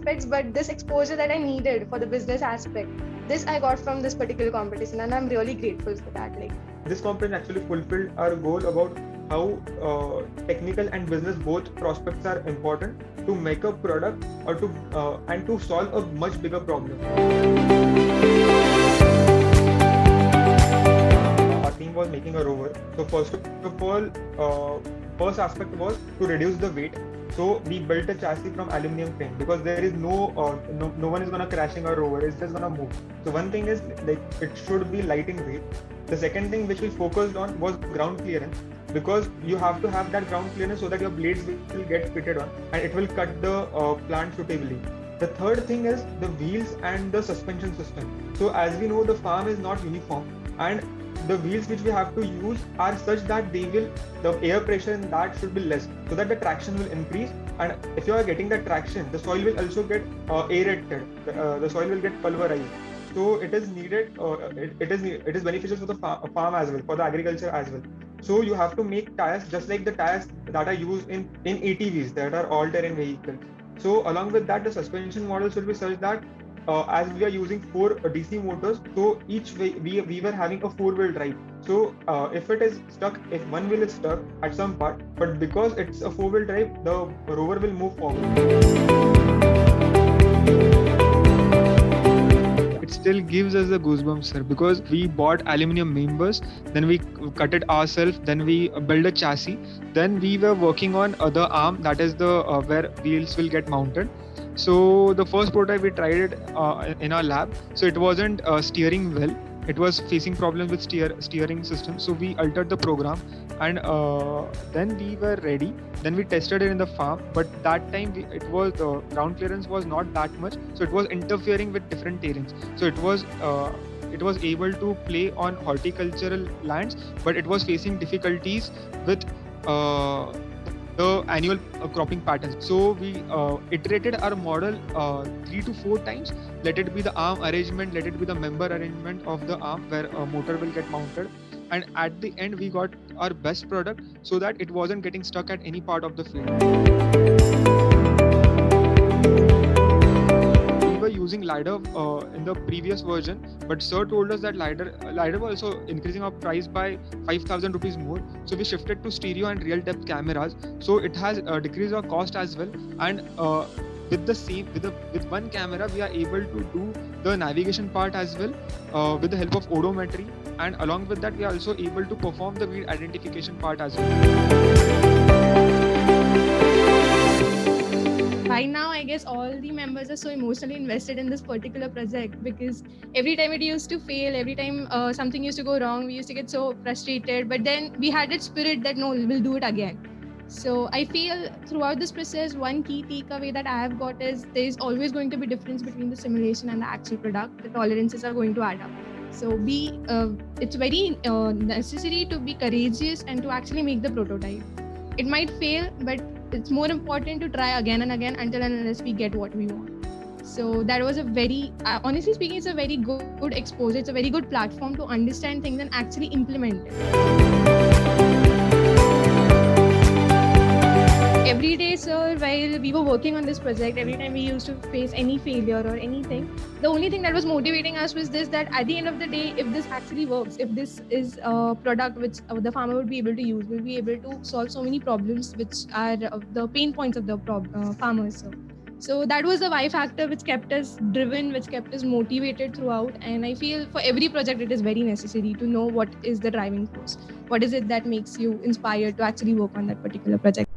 aspects, but this exposure that I needed for the business aspect, this I got from this particular competition, and I'm really grateful for that. This competition actually fulfilled our goal about how technical and business both prospects are important to make a product or to solve a much bigger problem. Our team was making a rover. So first of all, first aspect was to reduce the weight. So we built a chassis from aluminum frame because there is no one is gonna crashing our rover. It's just gonna move. So one thing is it should be light in weight. The second thing which we focused on was ground clearance, because you have to have that ground clearance so that your blades will get fitted on and it will cut the plant suitably. The third thing is the wheels and the suspension system. So as we know, the farm is not uniform, and the wheels which we have to use are such that the air pressure in that should be less, so that the traction will increase. And if you are getting that traction, the soil will also get aerated. The soil will get pulverized. So it is needed. It is beneficial for the farm as well, for the agriculture as well. So you have to make tires just like the tires that are used in ATVs, that are all-terrain vehicles. So along with that, the suspension model should be such that as we are using 4 DC motors, so each way we were having a 4-wheel drive. So if one wheel is stuck at some part, but because it's a 4-wheel drive, the rover will move forward. It still gives us the goosebumps, sir, because we bought aluminium members, then we cut it ourselves, then we built a chassis, then we were working on other arm, that is the where wheels will get mounted. So the first prototype we tried it in our lab, so it wasn't steering well. It was facing problems with steering system. So we altered the program, and then we were ready. Then we tested it in the farm, but that time the ground clearance was not that much, so it was interfering with different terrains. So it was able to play on horticultural lands, but it was facing difficulties with the annual cropping patterns. So we iterated our model 3 to 4 times. Let it be the arm arrangement, let it be the member arrangement of the arm where a motor will get mounted. And at the end, we got our best product so that it wasn't getting stuck at any part of the field. We were using LiDAR in the previous version, but sir told us that LiDAR was also increasing our price by 5,000 rupees more. So we shifted to stereo and real depth cameras. So it has decreased our cost as well. And with one camera, we are able to do the navigation part as well with the help of odometry. And along with that, we are also able to perform the weed identification part as well. By now, I guess all the members are so emotionally invested in this particular project, because every time it used to fail, every time something used to go wrong, we used to get so frustrated. But then we had that spirit that no, we'll do it again. So I feel throughout this process, one key takeaway that I have got is there is always going to be difference between the simulation and the actual product. The tolerances are going to add up. So it's very necessary to be courageous and to actually make the prototype. It might fail, but it's more important to try again and again until and unless we get what we want. So that was a very, honestly speaking, it's a very good exposure. It's a very good platform to understand things and actually implement it. Every day, sir, while we were working on this project, every time we used to face any failure or anything, the only thing that was motivating us was this, that at the end of the day, if this actually works, if this is a product which the farmer would be able to use, we'll be able to solve so many problems which are the pain points of the farmers, sir. So that was the why factor which kept us driven, which kept us motivated throughout. And I feel for every project, it is very necessary to know what is the driving force. What is it that makes you inspired to actually work on that particular project?